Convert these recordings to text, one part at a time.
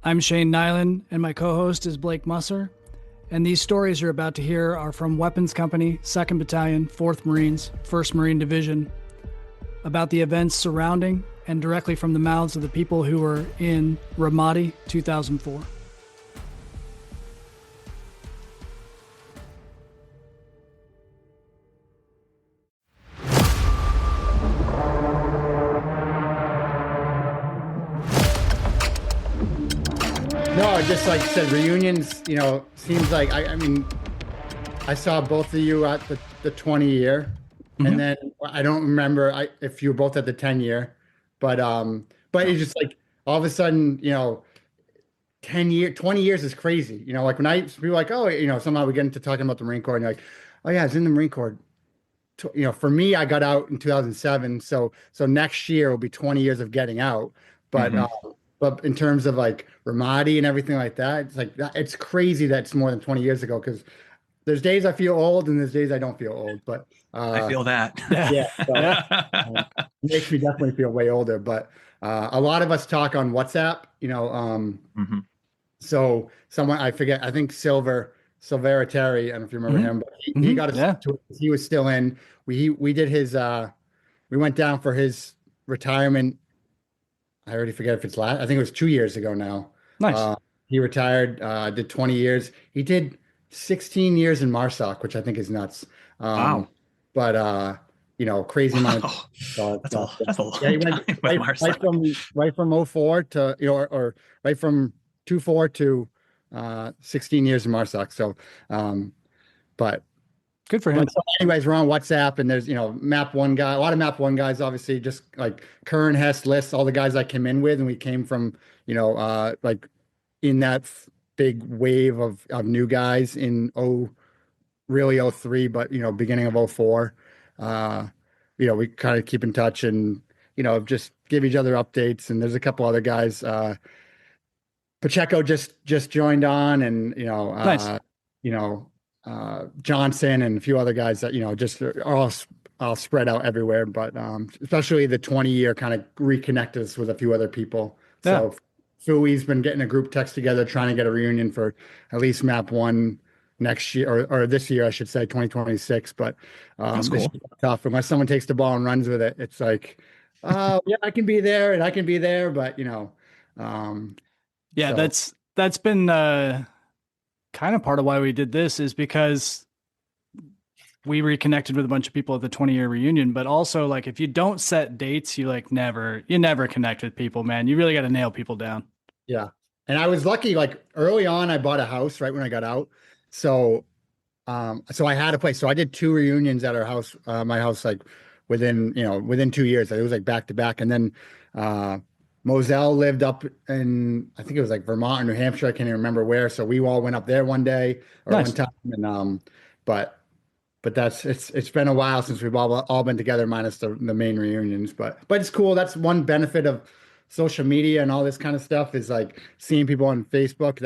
I'm Shane Nyland, and my co host is Blake Musser. And these stories you're about to hear are from Weapons Company, 2nd Battalion, 4th Marines, 1st Marine Division, about the events surrounding and directly from the mouths of the people who were in Ramadi 2004. No, just like you said, reunions, seems like, I mean, I saw both of you at the 20 year, and then I don't remember if you were both at the 10 year, but it's just like all of a sudden, 20 years is crazy. Like when people are like, oh, somehow we get into talking about the Marine Corps and you're like, oh yeah, I was in the Marine Corps. For me, I got out in 2007. So next year will be 20 years of getting out. But, but in terms of like Ramadi and everything like that, it's like it's crazy that it's more than 20 years ago because there's days I feel old and there's days I don't feel old. But I feel that. yeah, so, it makes me definitely feel way older. But a lot of us talk on WhatsApp, so someone I forget, I think Silvera Terry, I don't know if you remember him, but he got us to it. He was still in. We did his we went down for his retirement. I already forget if it's last. I think it was 2 years ago now. Nice. He retired, did 20 years. He did 16 years in MARSOC, which I think is nuts. Wow. But crazy amount of That's a long yeah, he went time with MARSOC. right from '04 to or right from 24 to 16 years in MARSOC. So but Good for him. so anyways, we're on WhatsApp and there's, map one guy, a lot of map one guys, obviously just like Kern, Hess, lists all the guys I came in with. And we came from, like in that big wave of new guys in really '03, but, beginning of '04. We kind of keep in touch and, just give each other updates. And there's a couple other guys, Pacheco just joined on and, Nice. Johnson and a few other guys that, just are all spread out everywhere. But especially the 20 year kind of reconnected us with a few other people. So Fui's been getting a group text together, trying to get a reunion for at least map one next year or this year, I should say, 2026. But That's cool. It's tough. Unless someone takes the ball and runs with it, it's like, oh, yeah, I can be there and I can be there. But, Yeah, so. that's been kind of part of why we did this is because we reconnected with a bunch of people at the 20-year reunion, but also like if you don't set dates, you never connect with people, man. You really got to nail people down. Yeah. And I was lucky, like early on, I bought a house right when I got out. So, so I had a place. So I did two reunions at our house, my house, like within 2 years. It was like back to back. And then, Moselle lived up in, I think it was like Vermont or New Hampshire. I can't even remember where. So we all went up there one day or Nice. one time. And, but it's been a while since we've all been together minus the main reunions, but it's cool. That's one benefit of social media and all this kind of stuff is like seeing people on Facebook.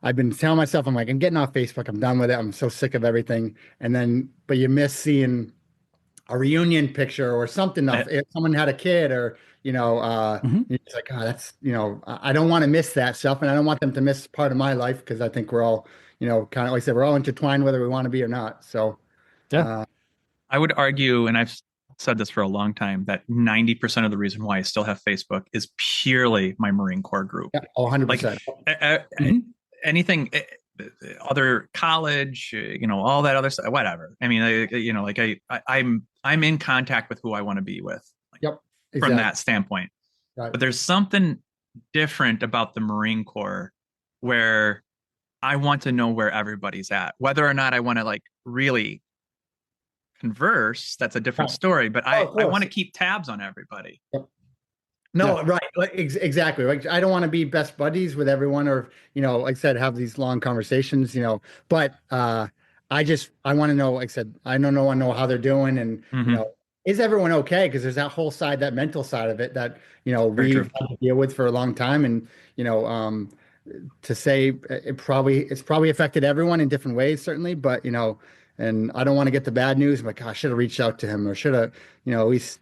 I've been telling myself, I'm like, I'm getting off Facebook. I'm done with it. I'm so sick of everything. But you miss seeing a reunion picture or something of if someone had a kid or, it's like, oh, that's, I don't want to miss that stuff. And I don't want them to miss part of my life because I think we're all, kind of like I said, we're all intertwined whether we want to be or not. So, Yeah. I would argue, and I've said this for a long time, that 90% of the reason why I still have Facebook is purely my Marine Corps group. yeah, 100%. Anything other college, all that other stuff, whatever. I mean, I'm in contact with who I want to be with. Yep. From Exactly. that standpoint. Right. But there's something different about the Marine Corps where I want to know where everybody's at. Whether or not I want to like really converse, that's a different story. But I want to keep tabs on everybody. Yep. No, right. Like, exactly. Like I don't want to be best buddies with everyone or, like I said, have these long conversations, but I want to know, like I said, I don't know how they're doing and, is everyone okay? Because there's that whole side, that mental side of it that, we've had to deal with for a long time. And, to say it's probably affected everyone in different ways, certainly. But, and I don't want to get the bad news. I'm like, oh, I should have reached out to him or should have, at least,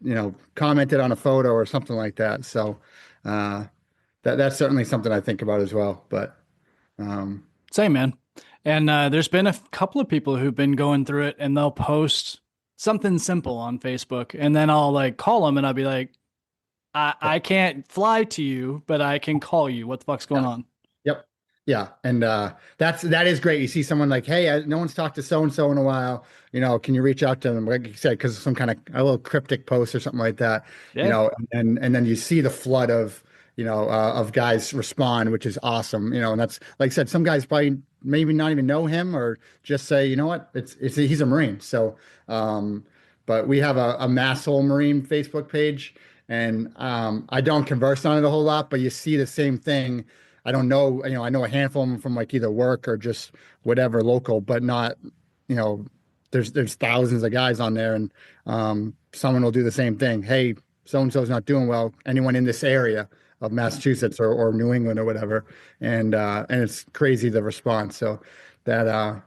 commented on a photo or something like that. So, that's certainly something I think about as well. But um, Same, man. And there's been a couple of people who've been going through it, and they'll post something simple on Facebook, and then I'll like call them, and I'll be like, I can't fly to you, but I can call you. What the fuck's going yeah. on? Yep. Yeah. And that is great. You see someone like, hey, no one's talked to so and so in a while. Can you reach out to them? Like you said, because some kind of a little cryptic post or something like that. Yeah. And then you see the flood of guys respond, which is awesome. And that's like I said, some guys probably maybe not even know him or just say, you know what, he's a Marine. So, but we have a Mass Hole Marine Facebook page, and I don't converse on it a whole lot, but you see the same thing. I don't know, I know a handful of them from like either work or just whatever local, but not, you know, there's thousands of guys on there, and someone will do the same thing. Hey, so and so's not doing well. Anyone in this area of Massachusetts or New England or whatever, and it's crazy the response. So that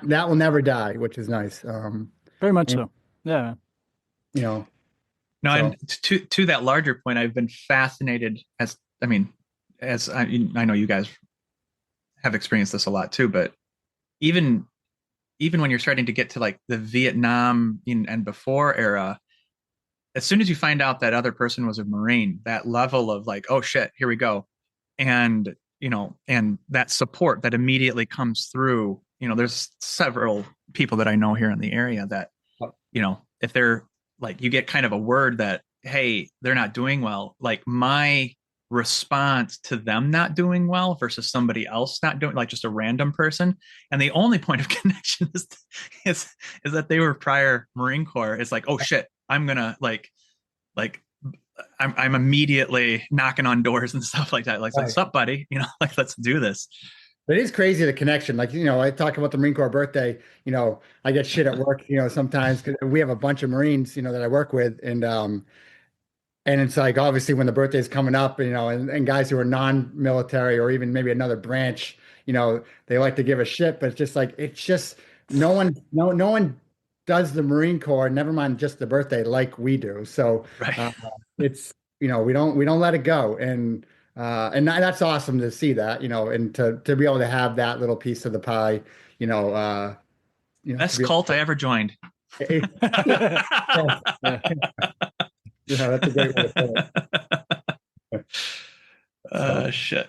will never die, which is nice. Very much And, so. Yeah. you know, No, so and to that larger point, I've been fascinated as I know you guys have experienced this a lot too, but even when you're starting to get to like the Vietnam and before era, as soon as you find out that other person was a Marine, that level of like, oh shit, here we go. And, and that support that immediately comes through, there's several people that I know here in the area that, if they're like, you get kind of a word that, hey, they're not doing well, like my response to them not doing well versus somebody else not doing, like just a random person, and the only point of connection is that they were prior Marine Corps. It's like, oh shit, I'm gonna like I'm immediately knocking on doors and stuff like that, like right. what's up, buddy, like let's do this. It is crazy, the connection. Like, I talk about the Marine Corps birthday, I get shit at work, sometimes because we have a bunch of Marines, that I work with. And it's like, obviously when the birthday is coming up, and guys who are non-military or even maybe another branch, they like to give a shit, but it's just no one does the Marine Corps, never mind just the birthday, like we do. So Right. it's, we don't let it go. And that's awesome to see that, and to be able to have that little piece of the pie, Best to be cult I ever joined. That's a great way to put it. Shit.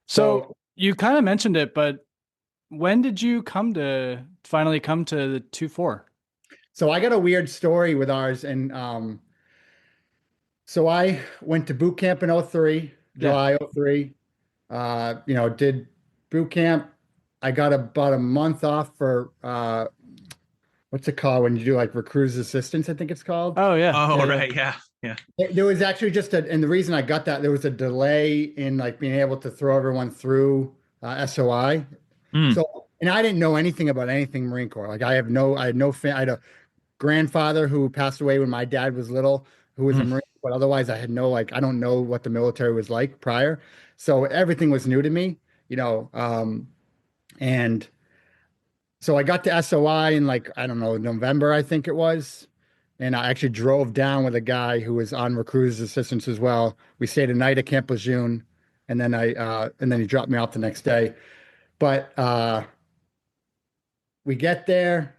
So you kind of mentioned it, but when did you finally come to the 2-4? So I got a weird story with ours, and so I went to boot camp in 03, July 03. Did boot camp. I got about a month off for what's it called when you do like recruiter's assistance, I think it's called. Oh yeah. Oh, right. Yeah. There was actually and the reason I got that, there was a delay in like being able to throw everyone through SOI. Mm. So, and I didn't know anything about anything Marine Corps. Like I had no I had a grandfather who passed away when my dad was little, who was a Marine, but otherwise I had I don't know what the military was like prior. So everything was new to me, and so I got to SOI in like, I don't know, November, I think it was. And I actually drove down with a guy who was on recruiter's assistance as well. We stayed a night at Camp Lejeune, and then he dropped me off the next day. But we get there,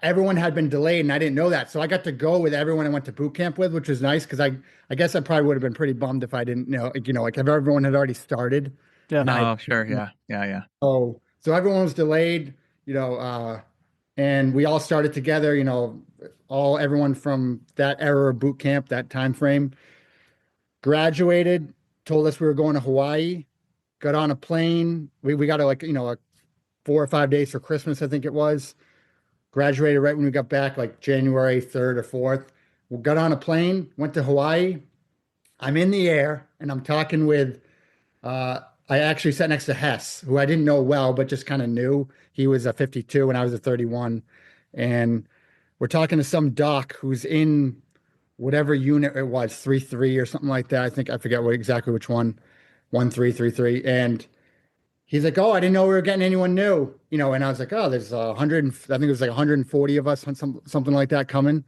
everyone had been delayed, and I didn't know that. So I got to go with everyone I went to boot camp with, which was nice because I guess I probably would have been pretty bummed if I didn't know, like if everyone had already started. Yeah. Oh, sure. Yeah. So everyone was delayed, and we all started together, everyone from that era of boot camp, that time frame, graduated, told us we were going to Hawaii, got on a plane. We got to like 4 or 5 days for Christmas, I think it was. Graduated right when we got back, like January 3rd or 4th. We got on a plane, went to Hawaii. I'm in the air and I'm talking with I actually sat next to Hess, who I didn't know well, but just kind of knew. He was a 52 and I was a 31. And we're talking to some doc who's in whatever unit it was, 3-3 or something like that. I forget exactly which one, 1-3-3-3. And he's like, oh, I didn't know we were getting anyone new, and I was like, oh, there's 100, I think it was like 140 of us, something like that coming,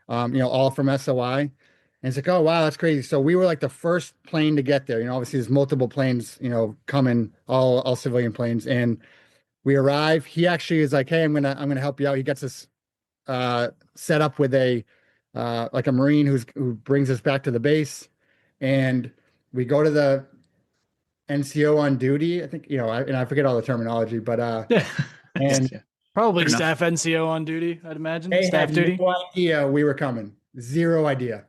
all from SOI. And it's like, oh wow, that's crazy. So we were like the first plane to get there. Obviously there's multiple planes, coming, all civilian planes. And we arrive. He actually is like, hey, I'm gonna help you out. He gets us set up with a like a Marine who brings us back to the base. And we go to the NCO on duty. I think, and I forget all the terminology, but Yeah. and Yeah. Probably Fair staff NCO on duty, I'd imagine. they Staff had duty. no idea we were coming. Zero idea.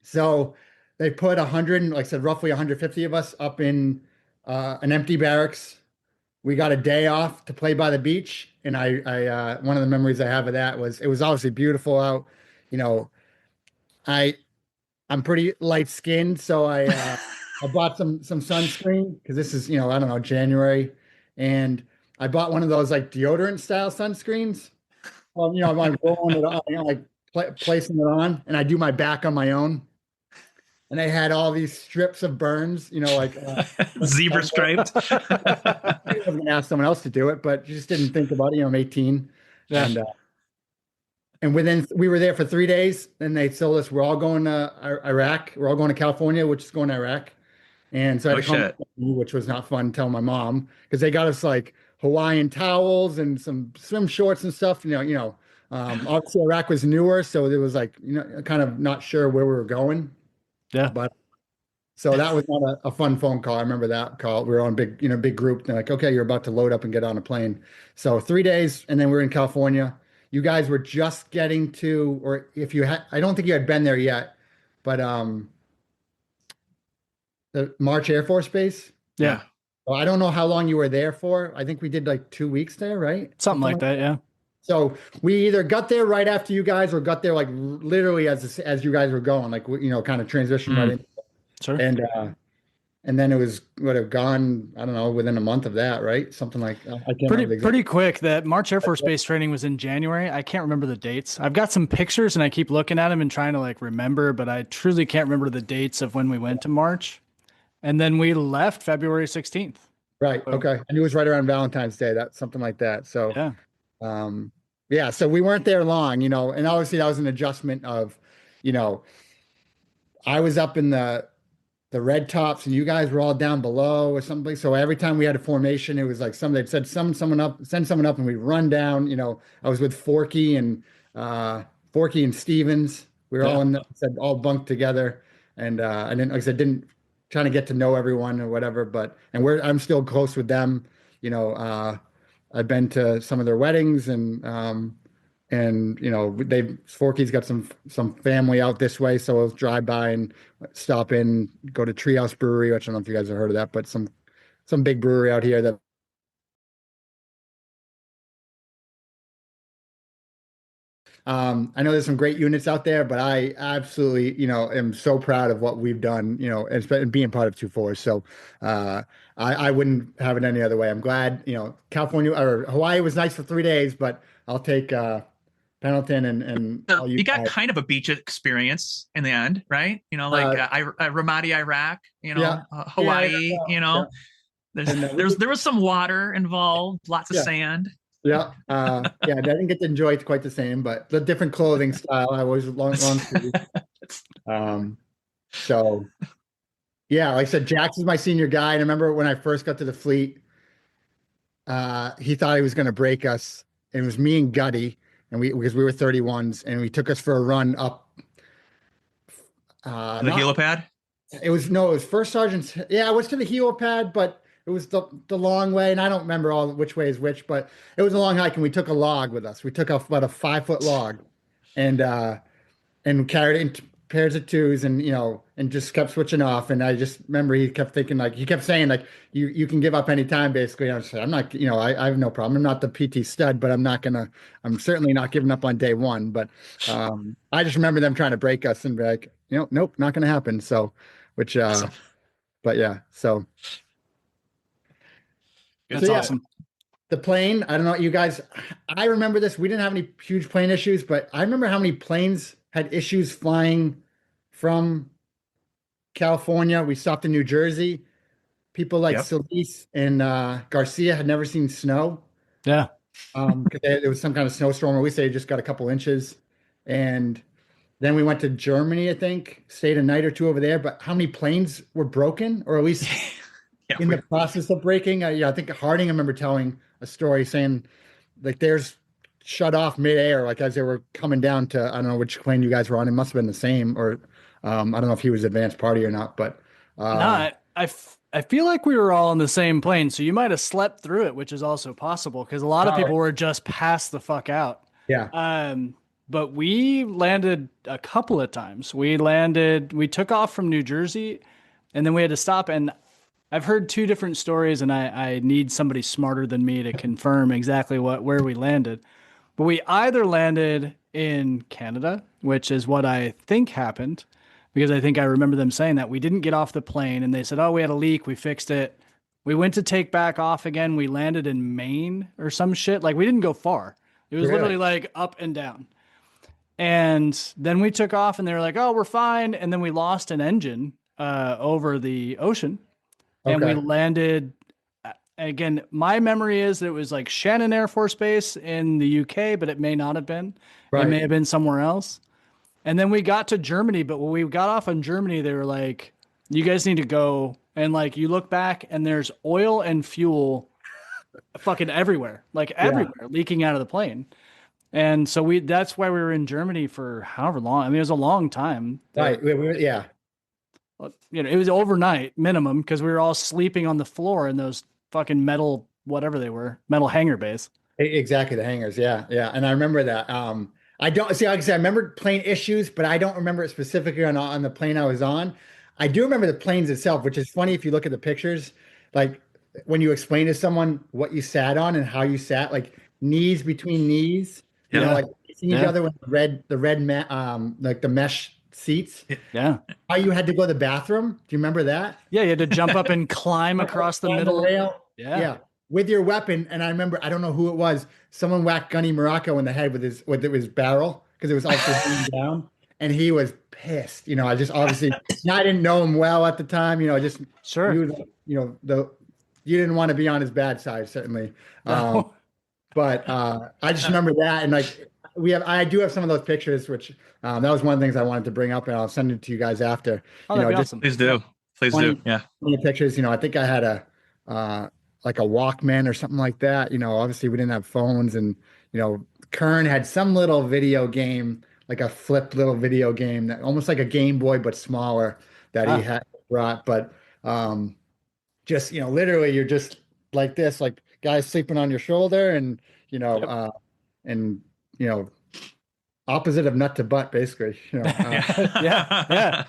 So they put 100, like I said, roughly 150 of us up in an empty barracks. We got a day off to play by the beach, and one of the memories I have of that was it was obviously beautiful out. You know, I I'm pretty light skinned, so I bought some sunscreen because this is I don't know, January, and I bought one of those like deodorant style sunscreens. Well, I'm like rolling it on, like placing it on, and I do my back on my own. And they had all these strips of burns, like Zebra striped. I was going to ask someone else to do it, but you just didn't think about it. I'm 18, Yeah. and we were there for 3 days. Then they told us we're all going to Iraq. We're all going to California, which is going to Iraq. And so I had Oh to come, shit. which was not fun. Tell my mom because they got us like Hawaiian towels and some swim shorts and stuff. Obviously Iraq was newer, so it was like kind of not sure where we were going. Yeah. But so that was not a fun phone call. I remember that call. We were on big group. They're like, okay, you're about to load up and get on a plane. So 3 days, and then we're in California. You guys were just getting to, or if you had, I don't think you had been there yet, but the March Air Force Base. Yeah. Well, I don't know how long you were there for. I think we did like 2 weeks there, right? Something like that. Yeah. So we either got there right after you guys, or got there like literally as you guys were going, like kind of transition right in. Sure. And then it would have gone, I don't know, within a month of that, right? Something like I can't remember the exact- Pretty quick. That March Air Force Base training was in January. I can't remember the dates. I've got some pictures and I keep looking at them and trying to like remember, but I truly can't remember the dates of when we went to March. And then we left February 16th. Right. Okay. And it was right around Valentine's Day, something like that. So yeah. So we weren't there long, and obviously that was an adjustment of, I was up in the red tops and you guys were all down below or something. So every time we had a formation, it was like they'd said send someone up, and we'd run down. I was with Forky and Stevens. We were all bunked together, and I didn't, like I said, didn't trying to get to know everyone or whatever. But I'm still close with them. I've been to some of their weddings, and Forky's got some family out this way, so I'll drive by and stop in, go to Treehouse Brewery, which I don't know if you guys have heard of that, but some big brewery out here that I know there's some great units out there, but I absolutely, am so proud of what we've done, and being part of 2-4. So I wouldn't have it any other way. I'm glad, California or Hawaii was nice for 3 days, but I'll take Pendleton and So all you got guys. kind of a beach experience in the end, right? Ramadi, Iraq, Hawaii, yeah. there was some water involved, lots of sand. Yeah. I didn't get to enjoy it quite the same, but the different clothing style. I was long sleeve. So yeah, like I said, Jax is my senior guy. And I remember when I first got to the fleet, he thought he was going to break us. And it was me and Gutty, and because we were 31s, and he took us for a run up. The helipad? It was first sergeant's. Yeah, I was to the helipad, but it was the long way, and I don't remember which way is which, but it was a long hike, and we took a log with us. We took about a 5-foot log, and carried it in pairs of twos, and and just kept switching off. And I just remember he kept saying like you can give up any time, basically. I said, I'm not, I have no problem. I'm not the PT stud, but I'm certainly not giving up on day one. But I just remember them trying to break us and be like, nope, not gonna happen. So Awesome. but yeah, so. That's awesome. The plane, I don't know, you guys, I remember this. We didn't have any huge plane issues, but I remember how many planes had issues flying from California. We stopped in New Jersey. People like Solis and Garcia had never seen snow. Yeah. Because there was some kind of snowstorm, or we say just got a couple inches. And Then we went to Germany, I think, stayed a night or two over there. But how many planes were broken, or at least Yeah, in the process of breaking? Yeah, I think Harding, I remember telling a story saying like theirs shut off midair, like as they were coming down to, I don't know which plane you guys were on. It must have been the same, or I don't know if he was advanced party or not, but No, I feel like we were all on the same plane, so you might have slept through it, which is also possible because a lot of people were just passed the fuck out. yeah, But we landed a couple of times. We took off from New Jersey, and then we had to stop. And I've heard two different stories, and I need somebody smarter than me to confirm exactly where we landed. But we either landed in Canada, which is what I think happened, because I think I remember them saying that we didn't get off the plane and they said, "Oh, we had a leak, we fixed it." We went to take back off again. We landed in Maine or some shit. Like we didn't go far. It was literally like up and down. And then we took off and they were like, "Oh, we're fine." And then we lost an engine over the ocean and we okay, landed again. My memory is that it was like Shannon Air Force Base in the UK, but it may not have been. It may right, have been somewhere else. And then we got to Germany, but when we got off in Germany, they were like, "You guys need to go." And like you look back and there's oil and fuel fucking everywhere, like yeah, everywhere, leaking out of the plane. And so that's why we were in Germany for however long. I mean, it was a long time. right, yeah. It was overnight minimum because we were all sleeping on the floor in those fucking metal, whatever they were, metal hangar bays. Exactly, the hangars. Yeah, yeah. And I remember that. I don't see, like I said, I remember plane issues, but I don't remember it specifically on the plane I was on. I do remember the planes itself, which is funny if you look at the pictures, like when you explain to someone what you sat on and how you sat, like knees between knees, yeah, like facing each other with like the mesh seats. Yeah. How you had to go to the bathroom. Do you remember that? Yeah. You had to jump up and climb across the On the middle. rail. Yeah. Yeah. With your weapon. And I remember, I don't know who it was. Someone whacked Gunny Morocco in the head with his barrel because it was also going down. And he was pissed. I just obviously, I didn't know him well at the time. Just Sure. you didn't want to be on his bad side, certainly. No. But I just remember that. And like, I do have some of those pictures, which that was one of the things I wanted to bring up, and I'll send it to you guys after. Oh, that'd be Just awesome. please do. Please do. Yeah. the pictures. I think I had like a Walkman or something like that. Obviously we didn't have phones, and Kern had some little video game, like a flipped little video game that almost like a Game Boy but smaller that he had brought. But just literally you're just like this, like guys sleeping on your shoulder, and and opposite of nut to butt, basically. Yeah.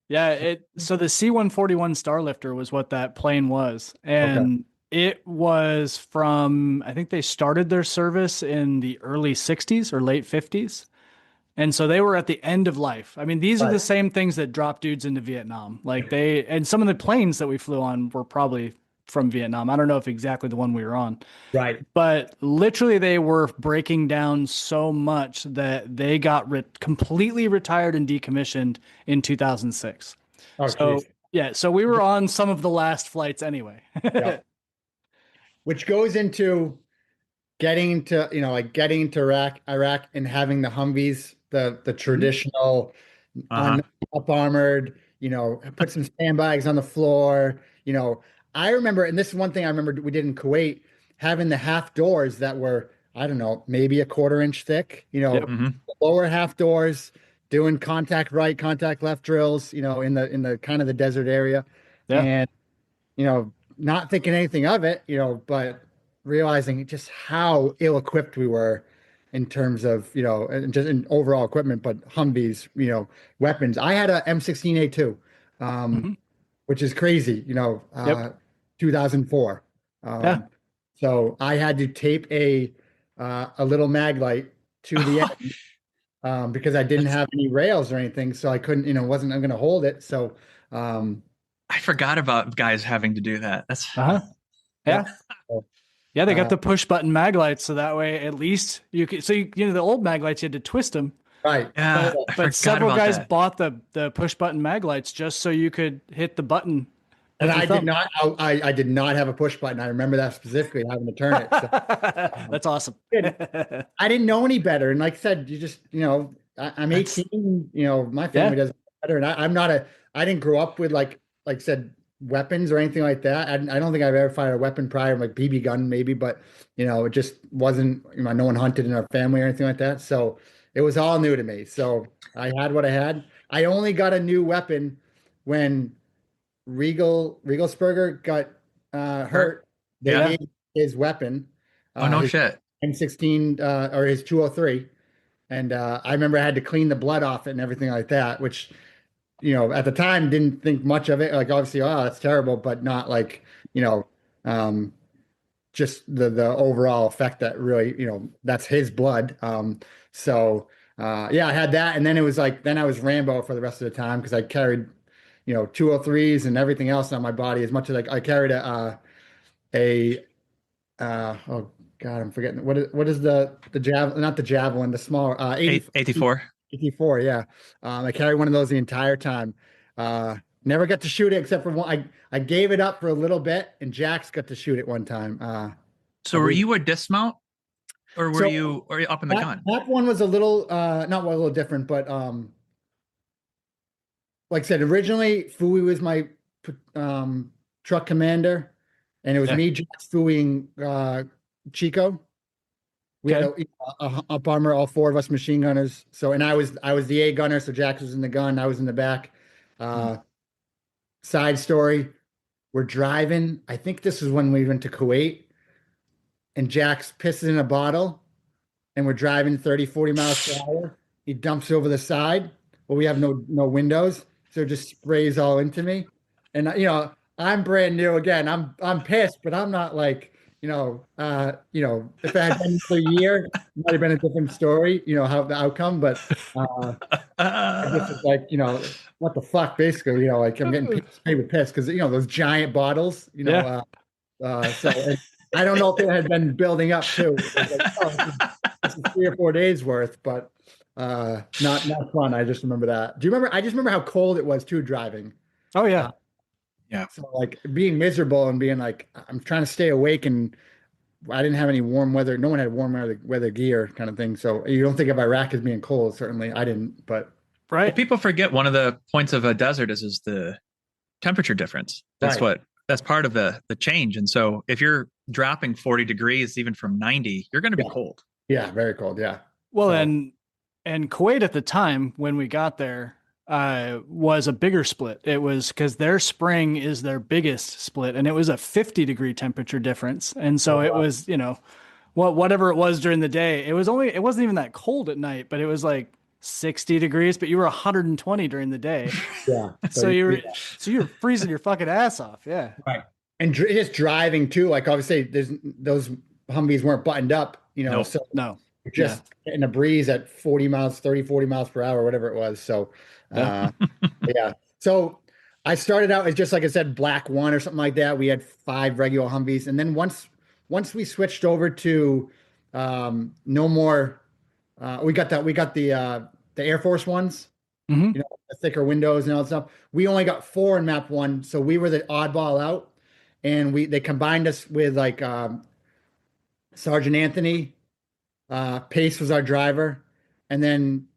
Yeah. So the C-141 Starlifter was what that plane was. And it was from, I think they started their service in the early 60s or late 50s. And so they were at the end of life. I mean, these are the same things that dropped dudes into Vietnam. And some of the planes that we flew on were probably from Vietnam. I don't know if exactly the one we were on. Right. But literally they were breaking down so much that they got completely retired and decommissioned in 2006. Oh, so geez. yeah, so we were on some of the last flights anyway. Yeah. Which goes into getting to Iraq and having the Humvees, the traditional up armored, put some sandbags on the floor. I remember, and this is one thing I remember we did in Kuwait, having the half doors that were, I don't know, maybe a quarter-inch thick, the lower half doors, doing contact right, contact left drills, in the kind of the desert area. Yeah. And, not thinking anything of it, but realizing just how ill-equipped we were in terms of, and just in overall equipment, but Humvees, weapons. I had a M16A2, which is crazy, 2004. So I had to tape a little Maglight to the end because I didn't have any rails or anything, so I couldn't, I'm going to hold it. So I forgot about guys having to do that. That's yeah. Yeah, they got the push button Maglights, so that way at least you could. So the old Maglights you had to twist them, right? Yeah, but several guys bought the push button Maglights just so you could hit the button. And I did not. I did not have a push button. I remember that specifically, having to turn it. So, That's awesome. I didn't know any better, and like I said, you just I'm 18. You know, my family Yeah. doesn't matter, and I'm not a. I didn't grow up with like I said weapons or anything like that. I don't think I've ever fired a weapon prior, like BB gun maybe, but you know, it just wasn't. You know, no one hunted in our family or anything like that, so it was all new to me. So I had what I had. I only got a new weapon when Regelsberger got Hurt. hurt. They Yeah. Yeah. gave his weapon, Oh, no his shit. M16 or his 203. And I remember I had to clean the blood off it and everything like that, which, you know, at the time didn't think much of it. Like obviously, oh, that's terrible, but not like, you know, um, just the overall effect that really, you know, that's his blood. So yeah, I had that, and then it was like then I was Rambo for the rest of the time because I carried, you know, 203s and everything else on my body as much as I carried a oh God, I'm forgetting what is the javelin, not the javelin, the smaller 84. 84, yeah. I carried one of those the entire time. Never got to shoot it except for one. I gave it up for a little bit, and Jax got to shoot it one time. I So were believe. you a dismount or were So you up in the gun? that one was a little not a little different, but like I said, originally Fui was my um truck commander, and it was Yeah. me, Jax, Fuiing Chico. We had Okay. a up armor, all four of us machine gunners. So, and I was the A gunner, so Jax was in the gun, I was in the back. Hmm. Uh, Side story: we're driving. I think this is when we went to Kuwait, and Jax pisses in a bottle, and we're driving 30, 40 miles per hour. He dumps over the side. Well, we have no windows, so it just sprays all into me. And you know, I'm brand new again. I'm pissed, but I'm not like, if it had been for a year, it might have been a different story, you know, how the outcome. But I just was like, you know, what the fuck, basically, you know, like I'm getting paper pissed because you know those giant bottles, you know, Yeah. and I don't know if it had been building up too. It was like, oh, this is 3 or 4 days worth, but not fun. I just remember that. Do you remember? I just remember how cold it was too driving. Oh Uh, yeah. Yeah. so like being miserable and being like, I'm trying to stay awake, and I didn't have any warm weather. No one had warm weather gear kind of thing. So you don't think of Iraq as being cold. Certainly, I didn't. But Well, Right. people forget one of the points of a desert is the temperature difference. right, That's part of the change. And so if you're dropping 40 degrees even from 90, you're going to be yeah, cold. yeah, very cold. Yeah. Well, So and Kuwait at the time when we got there was a bigger split. It was because their spring is their biggest split, and it was a 50-degree temperature difference. And so it was, you know, whatever it was during the day, it wasn't even that cold at night, but it was like 60 degrees, but you were 120 during the day. yeah, So you're freezing your fucking ass off. Yeah. right. And just driving too, like obviously there's those Humvees weren't buttoned up, you know, Nope. so No. you're Yeah. just getting a breeze at 40 miles, 30, 40 miles per hour, whatever it was. So, Yeah. yeah. So I started out as just like I said, black one or something like that. We had 5 regular Humvees. And then once we switched over to no more, we got the Air Force ones, Hmm. you know, the thicker windows and all that stuff. We only got 4 in map one, so we were the oddball out. And they combined us with like Sergeant Anthony. Pace was our driver, and then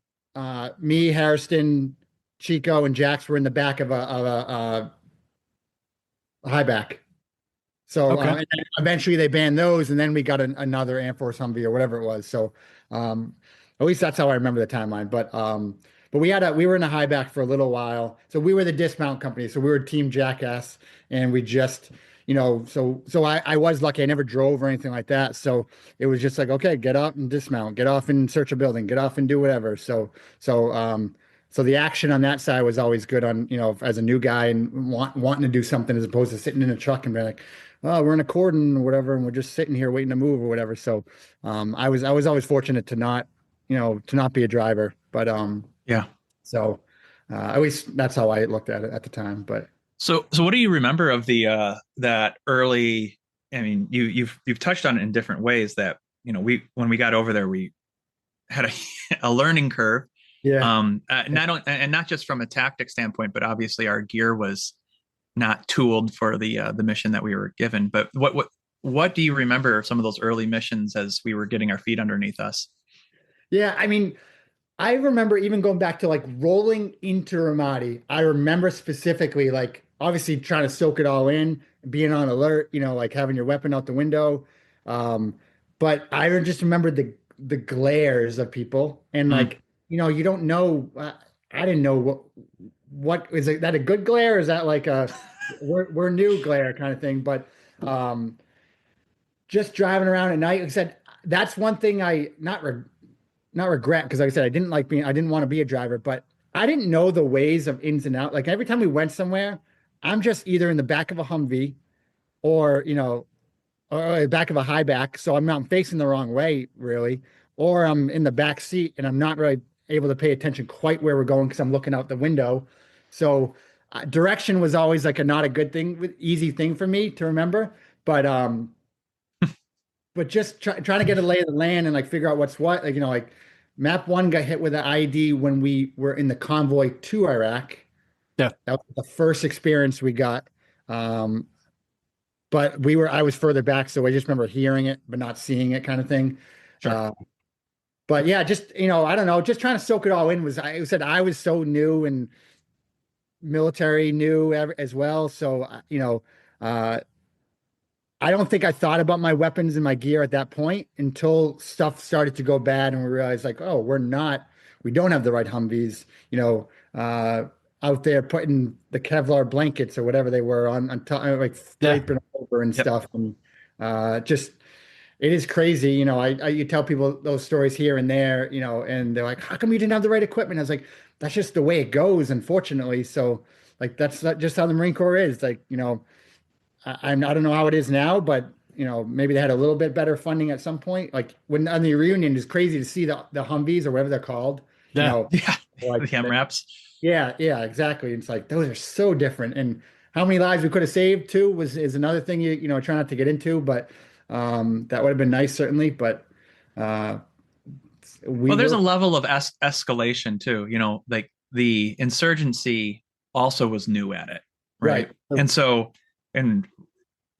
me, Harrison, Chico, and Jax were in the back of a high back. So Okay. and then eventually they banned those, and then we got another Air Force Humvee or whatever it was. So at least that's how I remember the timeline. But we were in a high back for a little while. So we were the dismount company. So we were Team Jackass, and we just, you know, so I was lucky. I never drove or anything like that. So it was just like, okay, get up and dismount, get off and search a building, get off and do whatever. So the action on that side was always good on, you know, as a new guy and wanting to do something as opposed to sitting in a truck and being like, oh, we're in a cordon or whatever, and we're just sitting here waiting to move or whatever. So I was always fortunate to not, you know, to not be a driver. But Yeah. so at least that's how I looked at it at the time. But So what do you remember of the that early? I mean, you've touched on it in different ways that, you know, when we got over there, we had a learning curve. yeah, Not just from a tactic standpoint, but obviously our gear was not tooled for the mission that we were given. But what do you remember of some of those early missions as we were getting our feet underneath us? yeah. I mean, I remember even going back to like rolling into Ramadi. I remember specifically, like obviously trying to soak it all in, being on alert, like having your weapon out the window. Um, but I just remember the glares of people and Mm. like, you don't know. I didn't know what is it, that a good glare? Or is that like a we're new glare kind of thing? But um, just driving around at night, like I said, that's one thing I not regret because like I said, I didn't want to be a driver, but I didn't know the ways of ins and out. Like every time we went somewhere, I'm just either in the back of a Humvee or, or the back of a high back. So I'm not facing the wrong way really, or I'm in the back seat and I'm not really able to pay attention quite where we're going because I'm looking out the window. So direction was always like a not a good thing, easy thing for me to remember. But just trying to get a lay of the land and like figure out what's what. Like, like map one got hit with an IED when we were in the convoy to Iraq. Yeah. That was the first experience we got. Um, but I was further back, so I just remember hearing it, but not seeing it kind of thing. Sure. But yeah, just, I don't know, just trying to soak it all in I said I was so new and military new as well. So, uh, I don't think I thought about my weapons and my gear at that point until stuff started to go bad and we realized like, oh, we don't have the right Humvees, out there putting the Kevlar blankets or whatever they were on top, like draping over and stuff. And just, it is crazy. You tell people those stories here and there, and they're like, how come you didn't have the right equipment? I was like, that's just the way it goes, unfortunately. So like, that's not just how the Marine Corps is. Like, I don't know how it is now, but maybe they had a little bit better funding at some point. Like when on the reunion, it's crazy to see the Humvees or whatever they're called. Yeah. Yeah. Like The MRAPs. yeah, exactly. It's like those are so different, and how many lives we could have saved too is another thing try not to get into, but that would have been nice certainly. But uh, we Well, there's were a level of escalation too. Like the insurgency also was new at it, right? right. And so, and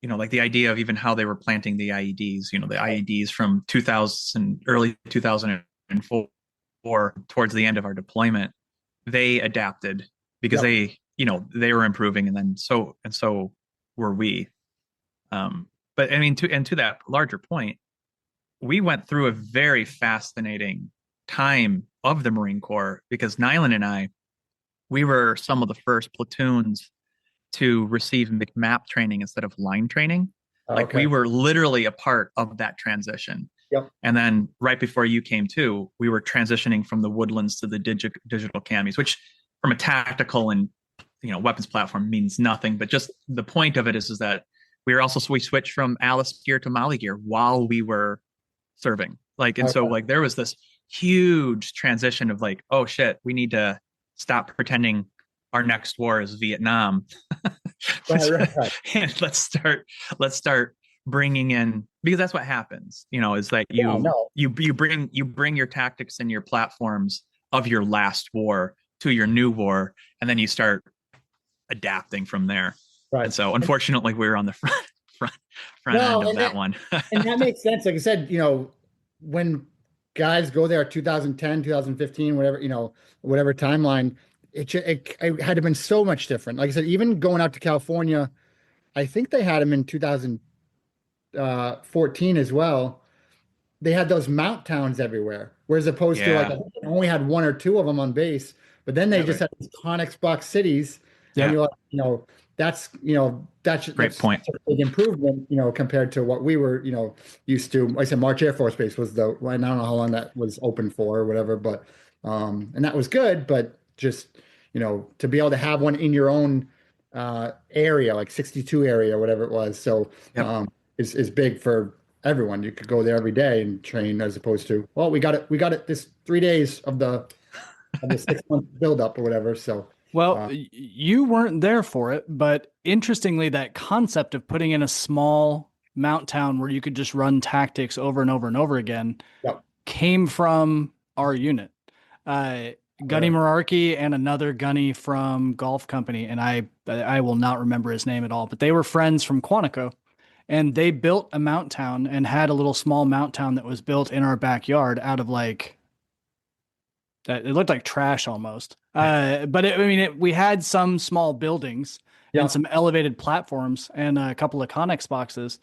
like the idea of even how they were planting the IEDs. The IEDs from 2000, early 2004, towards the end of our deployment, they adapted because Yep. they were improving, and then so were we. But I mean, to that larger point, we went through a very fascinating time of the Marine Corps because Nyland and I, we were some of the first platoons to receive MAP training instead of line training. Like we Okay. were literally a part of that transition. Yep. And then right before you came too, we were transitioning from the woodlands to the digital camis, which from a tactical and weapons platform means nothing. But just the point of it is that we switched from Alice gear to Mali gear while we were serving. Like, and so Okay. like there was this huge transition of like, oh shit, we need to stop pretending our next war is Vietnam. Right. And let's start bringing in, because that's what happens, is that Yeah, no. you bring your tactics and your platforms of your last war to your new war, and then you start adapting from there. Right. And so unfortunately we were on the front front end No, of that one. and that makes sense. Like I said, when guys go there 2010, 2015, whatever, whatever timeline, it had to been so much different. Like I said, even going out to California, I think they had them in 2014 as well. They had those mount towns everywhere, whereas opposed to like I Yeah. think they only had one or two of them on base, but then they Yeah, just right. had these Connex box cities, and Yeah. you're like, that's Great point. a big improvement, compared to what we were, used to. Like I said, March Air Force Base was well, I don't know how long that was open for or whatever, but and that was good, but just to be able to have one in your own area, like 62 area, whatever it was, so Yep. is big for everyone. You could go there every day and train as opposed to, well, we got it this 3 days of the 6 month buildup or whatever. So Well, uh, you weren't there for it, but interestingly, that concept of putting in a small mount town where you could just run tactics over and over and over again yeah, came from our unit. Uh, Gunny Merarkey and another Gunny from Golf Company, and I will not remember his name at all, but they were friends from Quantico, and they built a mount town and had a little small mount town that was built in our backyard out of like It looked like trash almost. But I mean, we had some small buildings Yeah. and some elevated platforms and a couple of Connex boxes.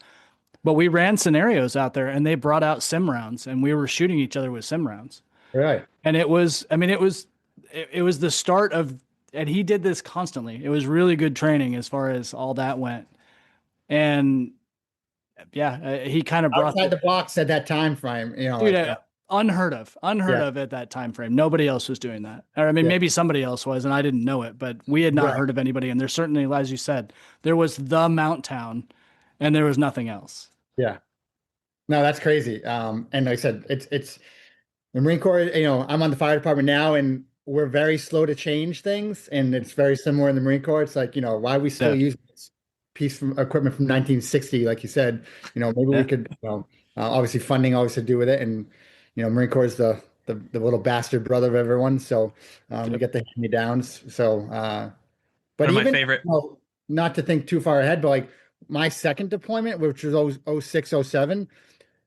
But we ran scenarios out there and they brought out sim rounds and we were shooting each other with sim rounds. Right. And it was, I mean, it was the start of, and he did this constantly. It was really good training as far as all that went. And yeah, he kind of brought Outside the box at that time frame, dude, like, unheard yeah, of at that time frame. Nobody else was doing that. Or, I mean, yeah, maybe somebody else was, and I didn't know it, but we had not right. heard of anybody. And there's certainly, as you said, there was the Mount Town, and there was nothing else. Yeah. No, that's crazy. And like I said, it's the Marine Corps, I'm on the fire department now and we're very slow to change things. And it's very similar in the Marine Corps. It's like, why are we still Yeah, using this piece from equipment from 1960? Like you said, maybe we yeah, could, obviously funding always to do with it. And, Marine Corps is the little bastard brother of everyone. So we yep, get the hand-me-downs. So, One but of my even, favorite. not to think too far ahead, but like my second deployment, which was 06, 07,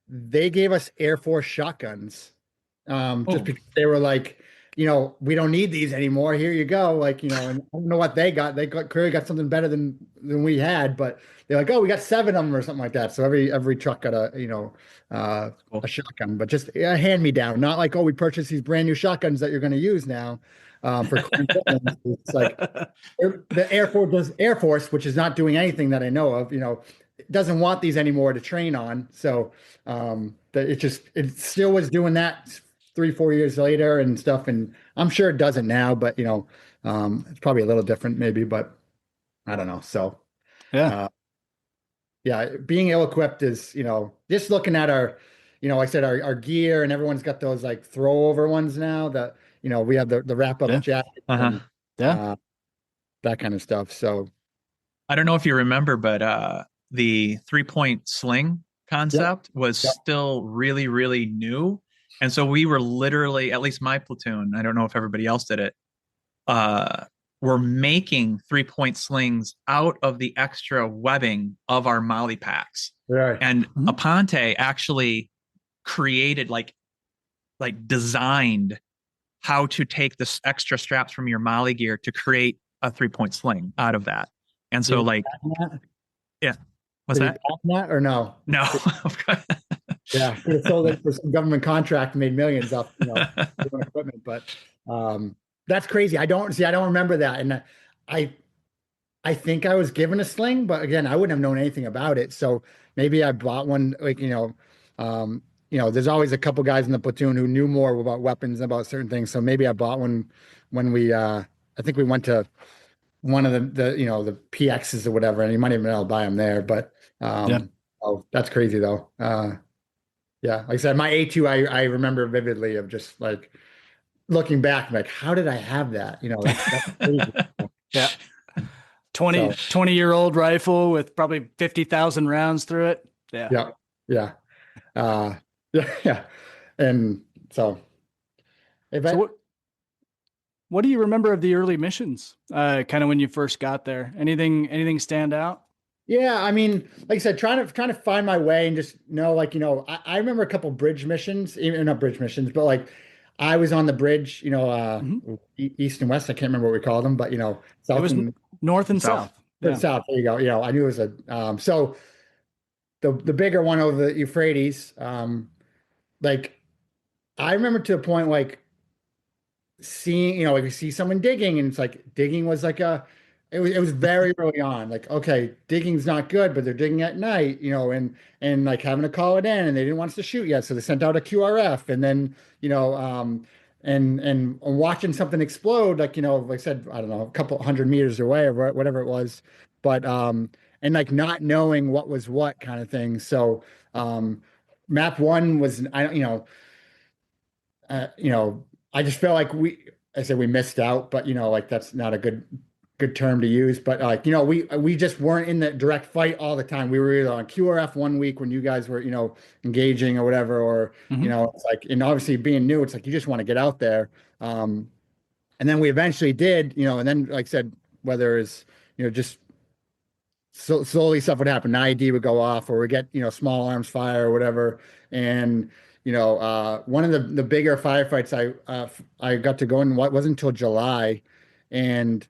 they gave us Air Force shotguns, just oh, because they were like, we don't need these anymore. Here you go. Like, and I don't know what they got. Clearly got something better than we had, but they're like, oh, we got 7 of them or something like that. So every truck got a Cool. shotgun, but just a hand me down. Not like, oh, we purchased these brand new shotguns that you're going to use now, for clean equipment. It's like the Air Force, which is not doing anything that I know of, doesn't want these anymore to train on. So that it still was doing that 3-4 years later and stuff. And I'm sure it doesn't now, but it's probably a little different maybe, but I don't know. So yeah, uh, yeah, being ill-equipped is, just looking at our, like I said, our gear, and everyone's got those like throw over ones now that, we have the wrap-up yeah, jackets Uh-huh. and yeah, uh, that kind of stuff. So I don't know if you remember, but the 3-point sling yep, concept was yep, still really, really new. And so we were literally, at least my platoon, I don't know if everybody else did it, uh, were making 3-point slings out of the extra webbing of our molly packs. right. And Mhm. Aponte actually created, like designed how to take this extra straps from your molly gear to create a 3-point sling out of that. And Did so, he like, patent that? yeah, what's Did he that? patent that or no? No. Yeah, could have sold it for some government contract, and made millions off, doing equipment. But that's crazy. I don't remember that, and I I think I was given a sling, but again, I wouldn't have known anything about it. So maybe I bought one. Like there's always a couple guys in the platoon who knew more about weapons and about certain things. So maybe I bought one when I think we went to one of the PXs or whatever, and you might even be able to buy them there. But Yeah. oh, that's crazy though. Yeah, like I said, my A2, I remember vividly of just like looking back, like, how did I have that? That's crazy. Yeah. So 20-year-old rifle with probably 50,000 rounds through it. Yeah. yeah, yeah, uh, yeah, yeah. And so if So I, what do you remember of the early missions? Kind of when you first got there. Anything stand out? yeah, I mean, like I said, trying to find my way and just know, like, I remember a couple bridge missions, even not bridge missions, but like I was on the bridge, Mhm. east and west. I can't remember what we called them, but It south was and north and South. south. Yeah. south. There you go. I knew it was so the bigger one over the Euphrates, like I remember to a point like seeing, like you see someone digging and it's like digging was like it was very early on. Like, okay, digging's not good, but they're digging at night, and like having to call it in and they didn't want us to shoot yet. So they sent out a QRF and then, and watching something explode, like, like I said, I don't know, a couple 100 meters away or whatever it was. But and like not knowing what was what kind of thing. So map one was I don't, uh, you know, I just felt like I said we missed out, but like that's not a good term to use. But like, we just weren't in the direct fight all the time. We were either on QRF one week when you guys were, engaging or whatever, or, Mhm. it's like, and obviously being new, it's like you just want to get out there. And then we eventually did, and then like I said, whether it's, just slowly stuff would happen. An IED would go off, or we get small arms fire or whatever, and one of the bigger firefights I got to go in wasn't until July, and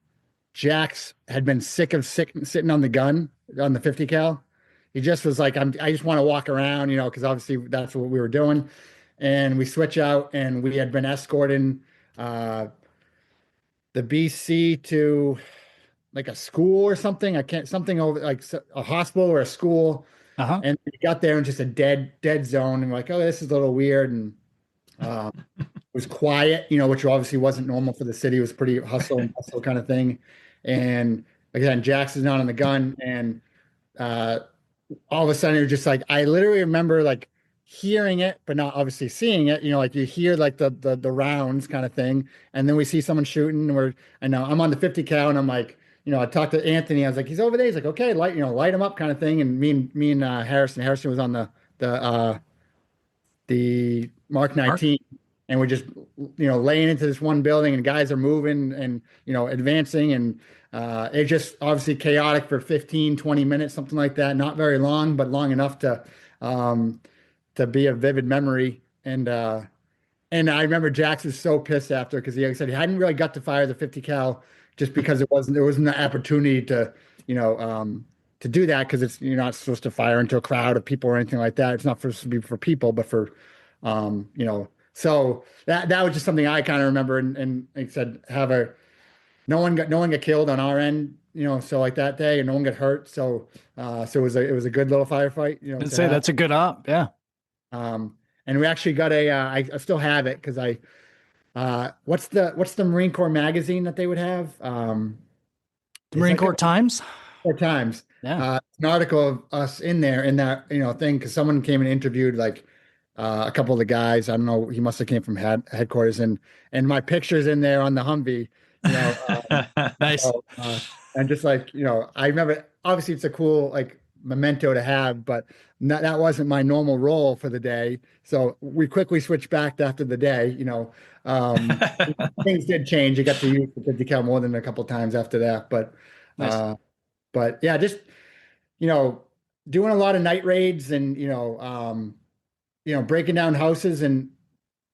Jax had been sitting on the gun on the 50 cal. He just was like, I just want to walk around, because obviously that's what we were doing. And we switch out, and we had been escorting uh, the BC to like a school or something. I can't something over like a hospital or a school. Uh-huh. And we got there in just a dead zone, and we're like, oh, this is a little weird. And it was quiet, which obviously wasn't normal for the city. It was pretty hustle and bustle kind of thing. And again, Jackson's not on the gun, and uh, all of a sudden it was just like I literally remember like hearing it, but not obviously seeing it. Like you hear like the rounds kind of thing, and then we see someone shooting. I know I'm on the 50 cal, and I'm like, I talked to Anthony. I was like, he's over there. He's like, okay, light him up, kind of thing. And me and Harrison. Harrison was on the Mark 19, and we're just laying into this one building, and guys are moving and advancing, and it just obviously chaotic for 15-20 minutes, something like that. Not very long, but long enough to be a vivid memory. And I remember Jax was so pissed after, because like I said, he hadn't really got to fire the 50 cal just because there wasn't the opportunity to to do that, because you're not supposed to fire into a crowd of people or anything like that. It's not supposed to be for people, but for so that was just something I kind of remember. And like I said, no one got killed on our end, so like that day, and no one got hurt. So it was a good little firefight. I'd say that's a good op. Yeah. And we actually got I still have it, because what's the Marine Corps magazine that they would have? The Marine Corps Times. Times. Yeah. An article of us in there in that thing, because someone came and interviewed like a couple of the guys. I don't know. He must have came from headquarters, and my picture's in there on the Humvee. Nice. So, and just like I remember. Obviously, it's a cool like memento to have, but that wasn't my normal role for the day. So we quickly switched back after the day. Things did change. I got to use the 50 cal more than a couple of times after that, but. Nice. But yeah, just doing a lot of night raids, and breaking down houses, and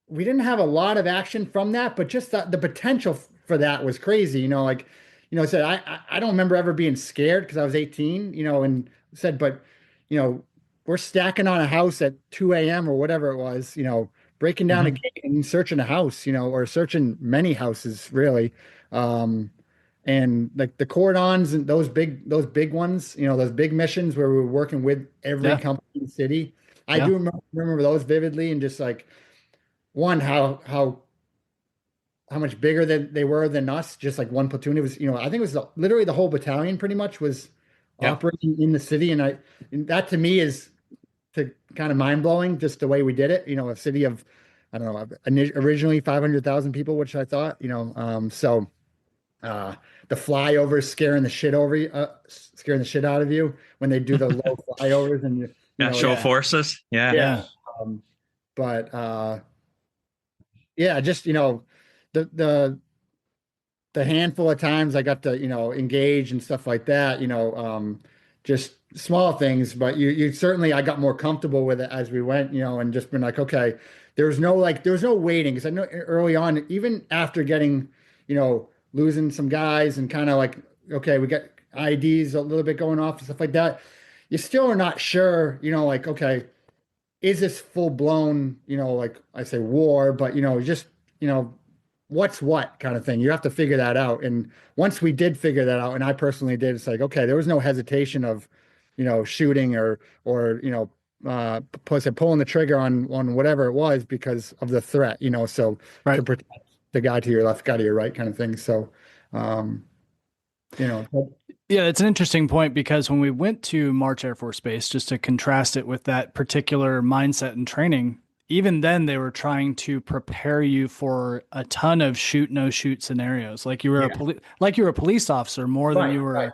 we didn't have a lot of action from that, but just the potential for that was crazy. I said I don't remember ever being scared, because I was 18. And said, but we're stacking on a house at 2 a.m. or whatever it was. Breaking down a gate and searching a house. Or searching many houses really. And like the cordons and those big ones, those big missions where we were working with every company in the city. I do remember those vividly, and just like how much bigger they were than us, just like one platoon. It was, I think it was literally the whole battalion pretty much was operating in the city. And that to me is kind of mind blowing, just the way we did it. A city of, I don't know, originally 500,000 people, which I thought, the flyovers scaring the shit out of you when they do the low flyovers, and show forces. Yeah. But just the handful of times I got to engage and stuff like that, just small things, but you certainly, I got more comfortable with it as we went, and just been like, okay, there was no waiting, because I know early on, even after getting losing some guys and kind of like, okay, we got IDs a little bit going off and stuff like that, you still are not sure, like, okay, is this full blown, like I say war, but just what's what kind of thing. You have to figure that out. And once we did figure that out, and I personally did, it's like, okay, there was no hesitation of shooting or pulling the trigger on whatever it was, because of the threat, so right. To protect the guy to your left, guy to your right, kind of thing. So, yeah, it's an interesting point, because when we went to March Air Force Base, just to contrast it with that particular mindset and training, even then they were trying to prepare you for a ton of shoot, no shoot scenarios. Like you were a police officer more than you were,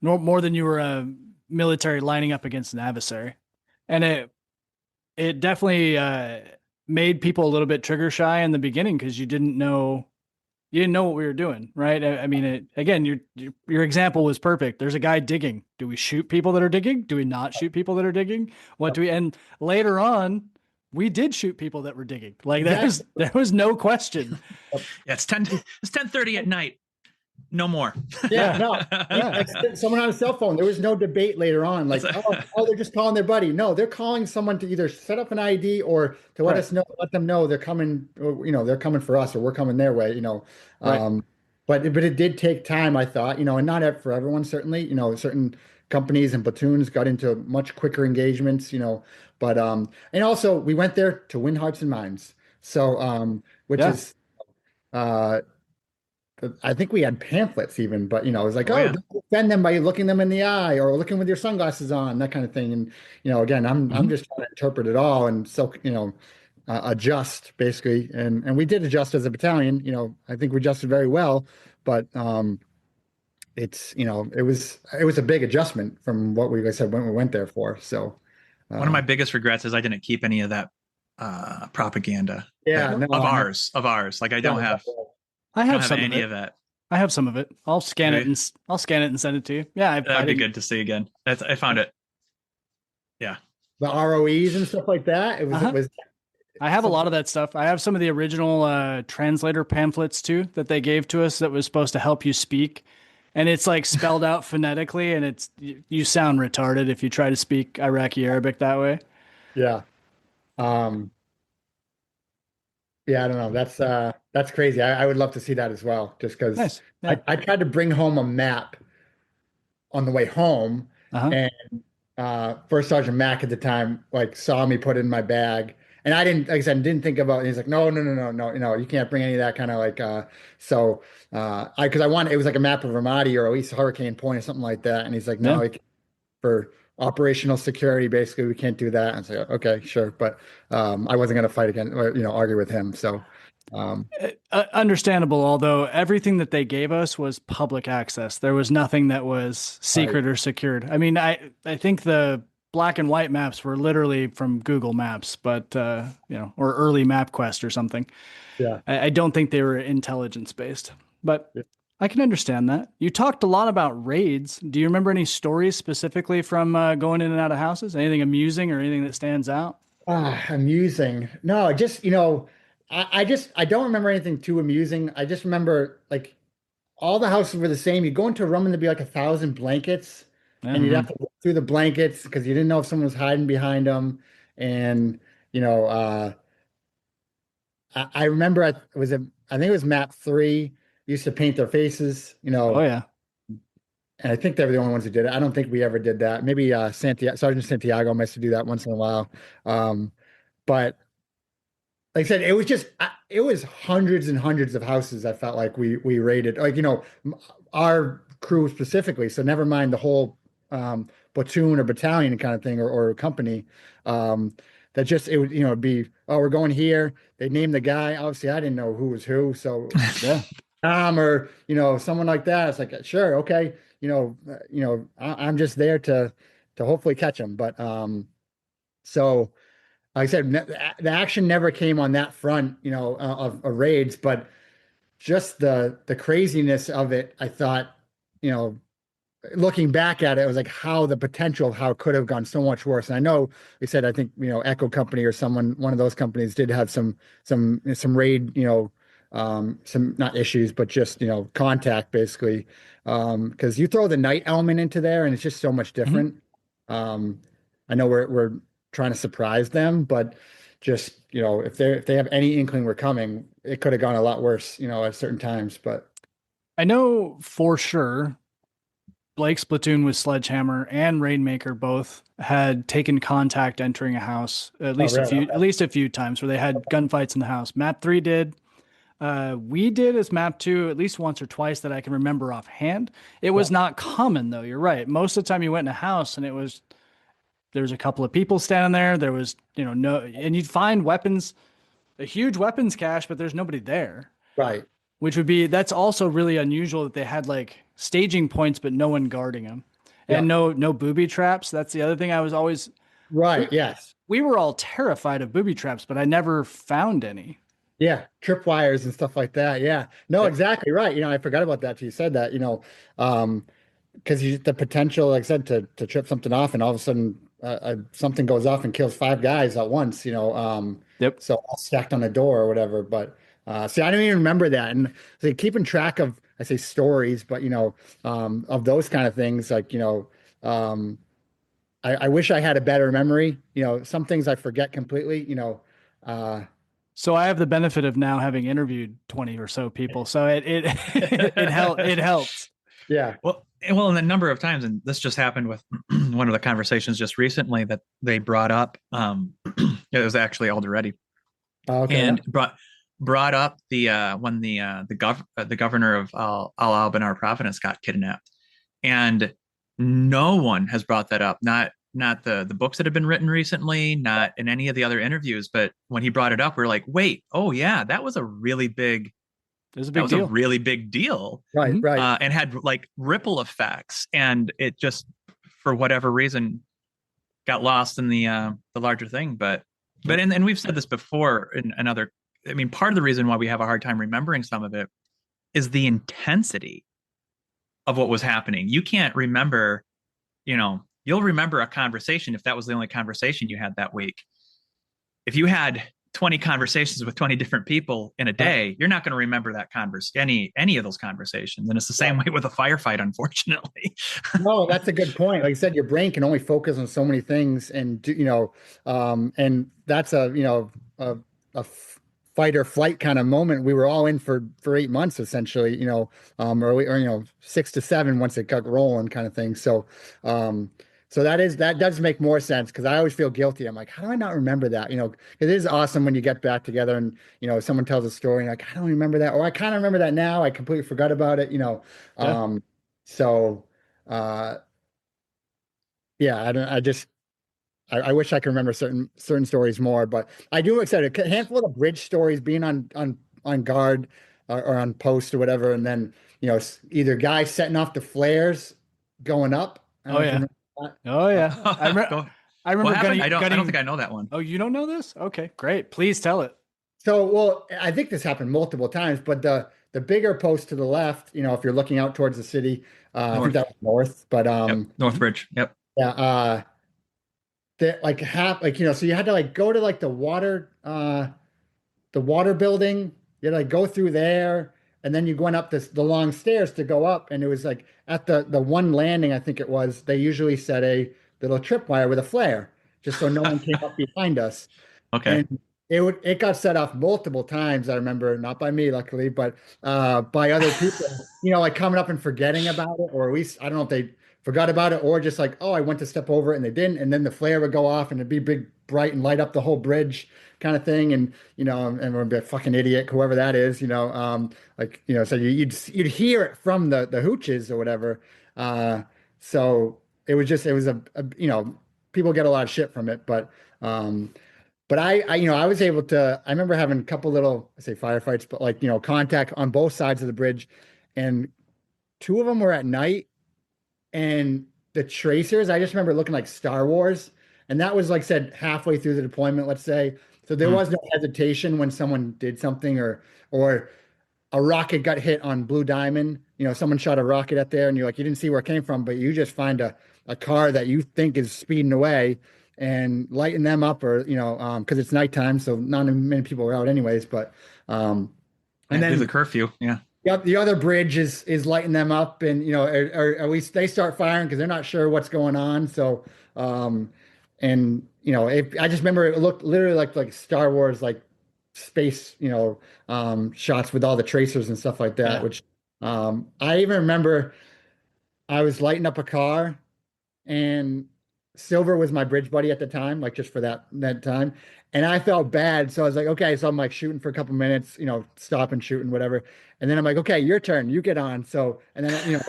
more than you were a military lining up against an adversary. And it definitely, made people a little bit trigger shy in the beginning, because you didn't know what we were doing, right? I mean, again, your example was perfect. There's a guy digging. Do we shoot people that are digging? Do we not shoot people that are digging? What do we? And later on, we did shoot people that were digging. Like Exactly. there was no question. Yeah, it's 10:30 at night. No more. Yeah, no. Yeah. Like someone on a cell phone. There was no debate later on. Like, they're just calling their buddy. No, they're calling someone to either set up an ID or to let Right. us know, let them know they're coming. Or, they're coming for us, or we're coming their way. Right. But it did take time, I thought. And not for everyone, certainly. Certain companies and platoons got into much quicker engagements. But and also we went there to win hearts and minds. So which Yeah. is I think we had pamphlets even, but it was like, Oh, yeah. don't offend them by looking them in the eye or looking with your sunglasses on, that kind of thing. And again, I'm just trying to interpret it all and so adjust basically. And we did adjust as a battalion. I think we adjusted very well, but it's it was a big adjustment from what we like I said when we went there for. So One of my biggest regrets is I didn't keep any of that propaganda. yeah, no, of ours. Like I don't have I I have don't have some any of it. of that. I have some of it. I'll scan Really? it and send it to you. Yeah, I That'd be didn't- good to see again. I found it. Yeah. the ROEs and stuff like that. It was I have a lot of that stuff. I have some of the original translator pamphlets too that they gave to us that was supposed to help you speak. And it's like spelled out phonetically, and you sound retarded if you try to speak Iraqi Arabic that way. yeah. Yeah, I don't know. That's crazy. I would love to see that as well, just because Nice. Yeah. I tried to bring home a map on the way home, Uh-huh. and First Sergeant Mack at the time like saw me put it in my bag, and I didn't, like I said, didn't think about it. He's like, no, no, no, no, no, you can't bring any of that kind of like. So because I wanted, it was like a map of Ramadi or at least Hurricane Point or something like that, and he's like, no, Yeah. like for operational security, basically, we can't do that. And say, okay, sure, but I wasn't going to fight again, or argue with him. So, Understandable, although everything that they gave us was public access. There was nothing that was secret or secured. I mean, I think the black and white maps were literally from Google Maps, but or early MapQuest or something. yeah, I don't think they were intelligence based, but Yeah. I can understand that. You talked a lot about raids. Do you remember any stories specifically from going in and out of houses? Anything amusing or anything that stands out? amusing. No, just I don't remember anything too amusing. I just remember like all the houses were the same. You go into a room and there'd be like 1,000 blankets, and you'd Yeah. have to look through the blankets because you didn't know if someone was hiding behind them. And you know, I remember I think it was map 3 used to paint their faces. Oh yeah. And I think they were the only ones who did it. I don't think we ever did that. Maybe Sergeant Santiago must do that once in a while. But like I said, it was hundreds and hundreds of houses. I felt like we raided, like our crew specifically. So never mind the whole platoon or battalion kind of thing or company. That just it would it'd be, oh, we're going here. They named the guy. Obviously, I didn't know who was who. So Yeah. or someone like that. It's like, sure, okay, I'm just there to hopefully catch him. But so like I said, the action never came on that front, of raids, but just the craziness of it. I thought, looking back at it, it was like how the potential of how it could have gone so much worse. And I know they said, I think, Echo Company or one of those companies did have some raid, some not issues, but just, contact basically. Because you throw the night element into there and it's just so much different. I know we're trying to surprise them, but just, if they have any inkling we're coming, it could have gone a lot worse, at certain times. But I know for sure Blake's platoon with Sledgehammer and Rainmaker both had taken contact entering a house at least really? at least a few times where they had gunfights in the house. Map 3 did. We did as map 2 at least once or twice that I can remember offhand. It was not common though. You're right. Most of the time you went in a house and there was a couple of people standing there. There was, no, and you'd find weapons, a huge weapons cache, but there's nobody there. right. Which that's also really unusual that they had like staging points, but no one guarding them, and no booby traps. That's the other thing I was always Right. Yes. we were all terrified of booby traps, but I never found any. Yeah. Tripwires and stuff like that. Yeah. No, exactly right. I forgot about that till you said that, because the potential, like I said, to trip something off, and all of a sudden something goes off and kills 5 guys at once, Yep. so all stacked on a door or whatever. But see, I don't even remember that, and so keeping track of, I say stories, but of those kind of things, like I wish I had a better memory. Some things I forget completely. Uh, So I have the benefit of now having interviewed 20 or so people. So it helped. yeah. Well, and a number of times, and this just happened with one of the conversations just recently that they brought up. It was actually already, Oh, okay. and brought up when the governor of Al Albanar Province got kidnapped, and no one has brought that up. Not the books that have been written recently, not in any of the other interviews. But when he brought it up, we are like, wait, oh yeah, that was a really big. It was a That big was deal. a really big deal, Right. Mhm. Right. and had like ripple effects, and it just, for whatever reason, got lost in the larger thing. And we've said this before in another. I mean, part of the reason why we have a hard time remembering some of it is the intensity of what was happening. You can't remember, you'll remember a conversation if that was the only conversation you had that week. If you had 20 conversations with 20 different people in a day, you're not going to remember that any of those conversations. And it's the same way with a firefight, unfortunately. No, that's a good point. Like I said, your brain can only focus on so many things, and and that's a fight or flight kind of moment. We were all in for 8 months essentially, or 6 to 7 once it got rolling, kind of thing. So that does make more sense, because I always feel guilty. I'm like, how do I not remember that? It is awesome when you get back together and someone tells a story and like, I don't remember that, or I kind of remember that now. I completely forgot about it. Yeah. So. Uh, yeah, I don't. I wish I could remember certain stories more, but I do excited. A handful of bridge stories, being on guard, or on post or whatever, and then either guys setting off the flares going up. I don't Oh know if you yeah. remember that. Oh yeah. I remember. Go. I What remember happened? I don't gunning. think I know that one. Oh, you don't know this? Okay, great. Please tell it. So, well, I think this happened multiple times, but the bigger post to the left, if you're looking out towards the city, I think North. that was north, but Yep. Mhm. Northbridge. Yep. yeah, that like half, like so you had to like go to like the water building. You had to like go through there, and then you went up the long stairs to go up, and it was like at the one landing, I think it was, they usually set a little tripwire with a flare, just so no one came up behind us. Okay. And it got set off multiple times. I remember, not by me, luckily, but by other people. Like coming up and forgetting about it, or at least I don't know if they forgot about it, or just like, oh, I went to step over it and they didn't, and then the flare would go off and it'd be big, bright, and light up the whole bridge, kind of thing. And and we'd be a fucking idiot, whoever that is. Like so you'd hear it from the hooches or whatever. So it was a people get a lot of shit from it, um. But I was able to. I remember having a couple little, I say firefights, but like contact on both sides of the bridge, and two of them were at night, and the tracers. I just remember looking like Star Wars, and that was like said halfway through the deployment, let's say. So there Hmm. was no hesitation when someone did something, or a rocket got hit on Blue Diamond. Someone shot a rocket at there, and you didn't see where it came from, but you just find a car that you think is speeding away and lighting them up, or because it's nighttime, so not many people are out anyways. But and Yeah, do the then curfew. Yeah. the other bridge is lighting them up, and or at least they start firing because they're not sure what's going on. So and I just remember it looked literally like Star Wars, like space, shots with all the tracers and stuff like that, Yeah. which I even remember I was lighting up a car, and Silver was my bridge buddy at the time, like just for that time. And I felt bad. So I was like, okay, so I'm like shooting for a couple minutes, stop and shoot and whatever. And then I'm like, okay, your turn, you get on. So and then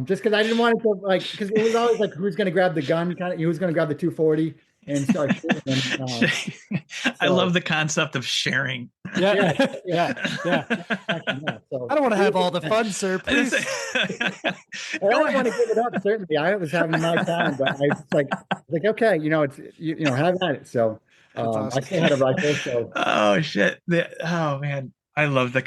just because I didn't want it to, like, because it was always like who's gonna grab the gun, kind of who's gonna grab the 240 and start shooting. And, I love so the concept of sharing. yeah, Yeah. Yeah. Yeah. yeah. So I don't want to have all the fun, sir. I didn't Please. say- I Go don't want ahead. to give it up. Certainly, I was having my time, but I was like, okay, it's have at it. So That's I awesome. still had a rifle, so Oh shit. Oh man. I love that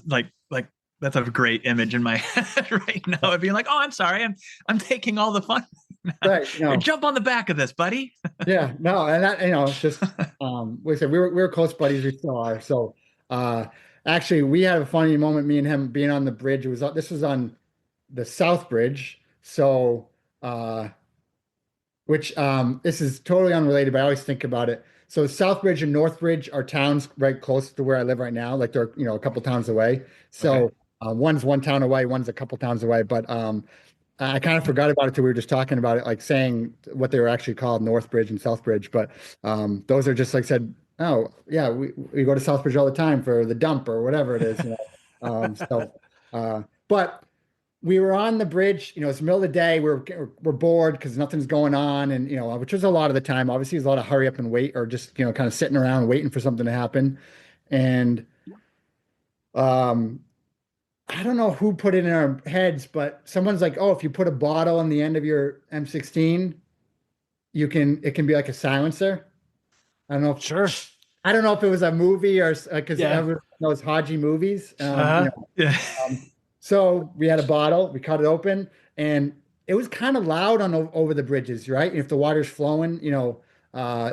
like That's a great image in my head right now of being like, oh, I'm sorry, I'm taking all the fun. Right. Here, jump on the back of this, buddy. Yeah, no, and that, it's just we said we were close buddies, we still are. So uh actually we had a funny moment, me and him being on the bridge. This was on the South Bridge. So which this is totally unrelated, but I always think about it. So South Bridge and North Bridge are towns right close to where I live right now. Like they're, a couple towns away. So Okay. one's one town away, one's a couple towns away. But I kind of forgot about it till we were just talking about it, like saying what they were actually called, North Bridge and South Bridge. But those are just like said, oh yeah, we go to South Bridge all the time for the dump or whatever it is. But we were on the bridge, it's the middle of the day. We're bored because nothing's going on, and which was a lot of the time. Obviously, there's a lot of hurry up and wait, or just kind of sitting around waiting for something to happen. And I don't know who put it in our heads, but someone's like, "Oh, if you put a bottle on the end of your M16, it can be like a silencer." I don't know. Sure. I don't know if it was a movie or because Yeah. everyone knows Haji movies. Yeah. So we had a bottle, we cut it open, and it was kind of loud over the bridges, right? If the water's flowing,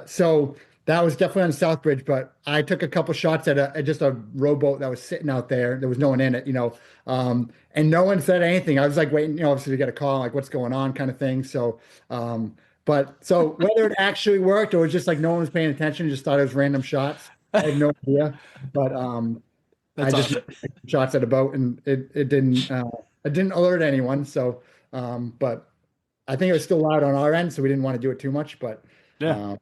so that was definitely on South Bridge. But I took a couple shots at just a rowboat that was sitting out there. There was no one in it, and no one said anything. I was like waiting, obviously to get a call, like what's going on, kind of thing. So, so whether it actually worked or it was just like no one was paying attention, just thought it was random shots. I had no idea, but That's I just awesome. shots at a boat, and it didn't alert anyone. So, but I think it was still loud on our end, so we didn't want to do it too much. But Yeah.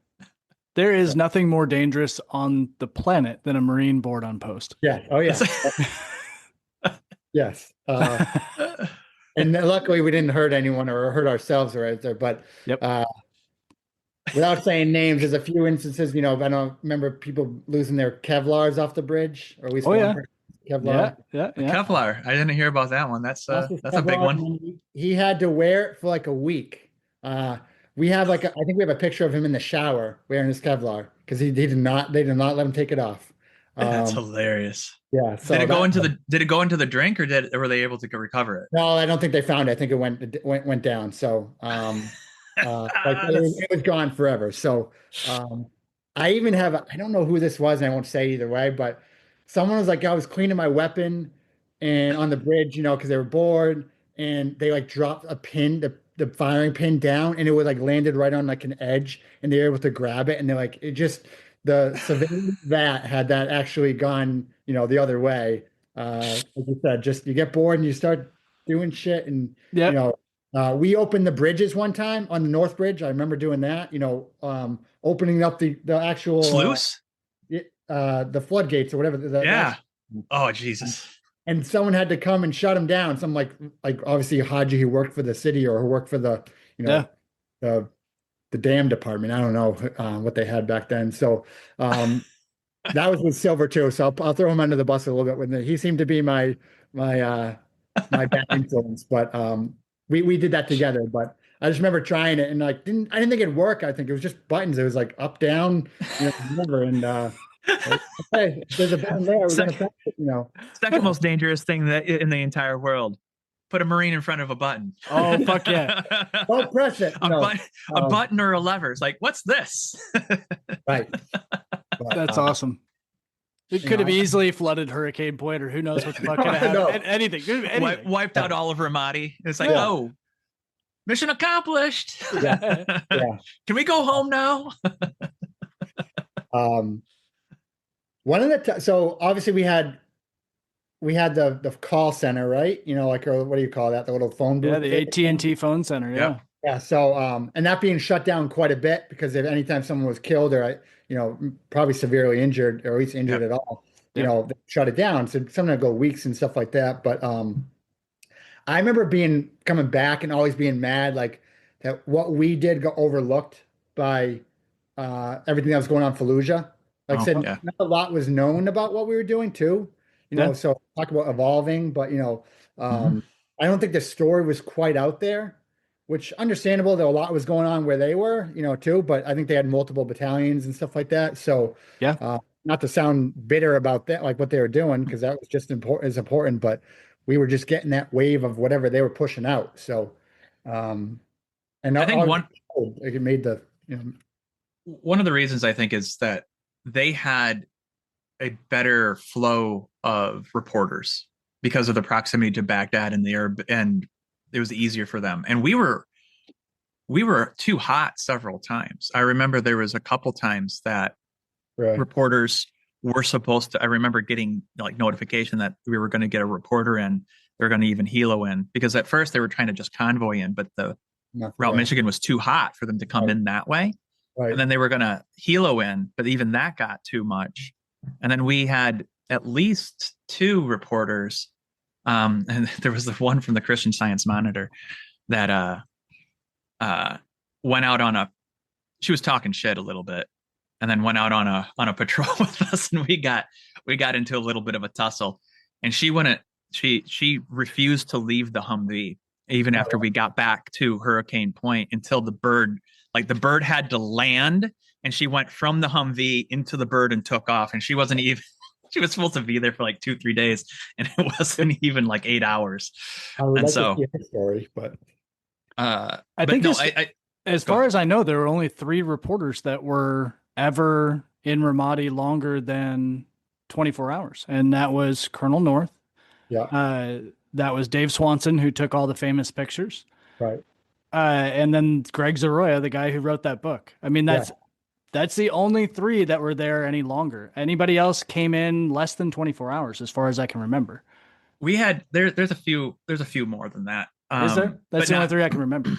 There is nothing more dangerous on the planet than a Marine board on post. yeah, oh yeah, yes. And luckily we didn't hurt anyone or hurt ourselves right there. But Yep. without saying names, there's a few instances. I don't remember people losing their Kevlars off the bridge, or at least Oh, one yeah. person Kevlar. Yeah. Kevlar. I didn't hear about that one. That's a big Kevlar, one. and he had to wear it for like a week. We have I think we have a picture of him in the shower wearing his Kevlar because they did not let him take it off. That's hilarious. Yeah. So did it go into the drink, or were they able to recover it? No, I don't think they found it. I think it went down. So it was gone forever. So I even have I don't know who this was, and I won't say either way, but someone was like, I was cleaning my weapon and on the bridge, because they were bored, and they like dropped a pin, the firing pin down, and it was like landed right on like an edge, and they were able to grab it, and they're like, it just the civilian that had that actually gone, the other way. Like you said, just you get bored and you start doing shit, and Yep. we opened the bridges one time on the North Bridge. I remember doing that, opening up the actual Sluice? the floodgates or whatever. Yeah. Oh, Jesus. And someone had to come and shut them down. Some like obviously Haji who worked for the city or who worked for the the dam department. I don't know what they had back then. So that was with Silver too. So I'll throw him under the bus a little bit with it. He seemed to be my bad influence, but we did that together. But I just remember trying it and I didn't think it'd work. I think it was just buttons. It was like up, down, whatever. And okay, there's a button there. We're gonna press it, Second most dangerous thing in the entire world. Put a Marine in front of a button. Oh, fuck yeah. Don't press it. A button or a lever. It's like, what's this? Right. But, That's awesome. It could have easily flooded Hurricane Point, or who knows what the fuck could have happened. Anything. Wiped out all of Ramadi. It's like, oh, mission accomplished. Yeah. Can we go home now? One of the so obviously we had the call center, right? What do you call that? The little phone booth. Yeah, the AT&T phone center. Yeah. Yeah. So and that being shut down quite a bit because if anytime someone was killed or probably severely injured or at least injured at all, they shut it down. So sometimes go weeks and stuff like that. But I remember coming back and always being mad like that what we did got overlooked by everything that was going on in Fallujah. Like I said, not a lot was known about what we were doing too. So talk about evolving, but I don't think the story was quite out there, which understandable that a lot was going on where they were, too. But I think they had multiple battalions and stuff like that. So not to sound bitter about that, like what they were doing, because that was just as important. But we were just getting that wave of whatever they were pushing out. So, and I think it made the, one of the reasons I think is that they had a better flow of reporters because of the proximity to Baghdad and and it was easier for them. And we were too hot several times. I remember there was a couple times that reporters were supposed to, I remember getting like notification that we were going to get a reporter in. They're going to even helo in, because at first they were trying to just convoy in, but the route Michigan was too hot for them to come in that way. Right. And then they were going to helo in, but even that got too much. And then we had at least 2 reporters. And there was the one from the Christian Science Monitor that went out she was talking shit a little bit, and then went out on a patrol with us, and we got into a little bit of a tussle. And she refused to leave the Humvee even after we got back to Hurricane Point until the bird had to land, and she went from the Humvee into the bird and took off. And she was supposed to be there for like 2-3 days, and it wasn't even like 8 hours. I would like to hear the story, but as far as I know, there were only 3 reporters that were ever in Ramadi longer than 24 hours. And that was Colonel North. Yeah. That was Dave Swanson, who took all the famous pictures. Right. And then Greg Zaroya, the guy who wrote that book. I mean, that's the only 3 that were there any longer. Anybody else came in less than 24 hours, as far as I can remember. We had, there's a few more than that. Is there? That's the only 3 I can remember.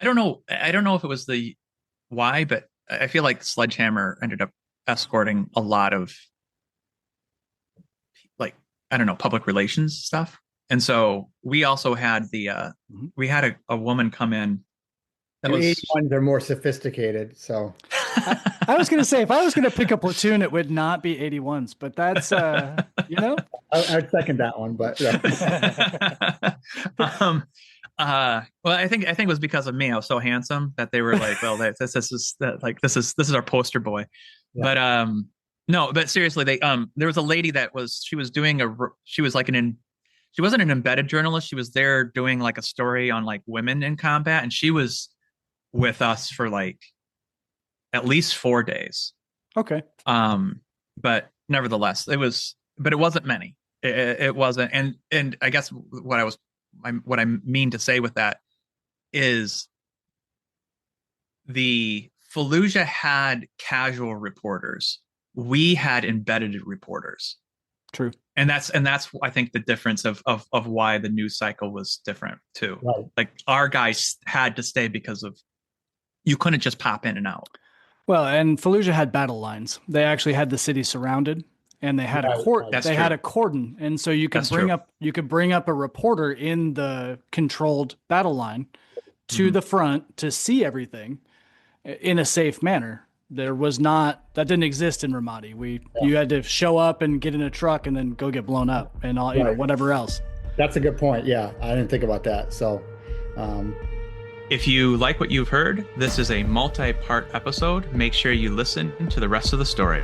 I don't know if it was the why, but I feel like Sledgehammer ended up escorting a lot of, like, I don't know, public relations stuff. And so we also had we had a woman come in. The 81s are more sophisticated, so. I was going to say, if I was going to pick a platoon, it would not be 81s, but that's, I'd second that one, but yeah. Well, I think it was because of me. I was so handsome that they were like, well, this is our poster boy. Yeah. But no, but seriously, there was a lady that she wasn't an embedded journalist. She was there doing like a story on like women in combat, and she was with us for like at least 4 days. Okay. But nevertheless, it wasn't many. It wasn't, and I guess what I mean to say with that is the Fallujah had casual reporters. We had embedded reporters. True. And that's I think the difference of why the news cycle was different too. Right. Like our guys had to stay because of, you couldn't just pop in and out. Well, and Fallujah had battle lines. They actually had the city surrounded, and they had had a cordon, and so you could bring up a reporter in the controlled battle line to the front to see everything in a safe manner. That didn't exist in Ramadi. You had to show up and get in a truck and then go get blown up and all, whatever else. That's a good point. Yeah, I didn't think about that. So, if you like what you've heard, this is a multi-part episode. Make sure you listen to the rest of the story.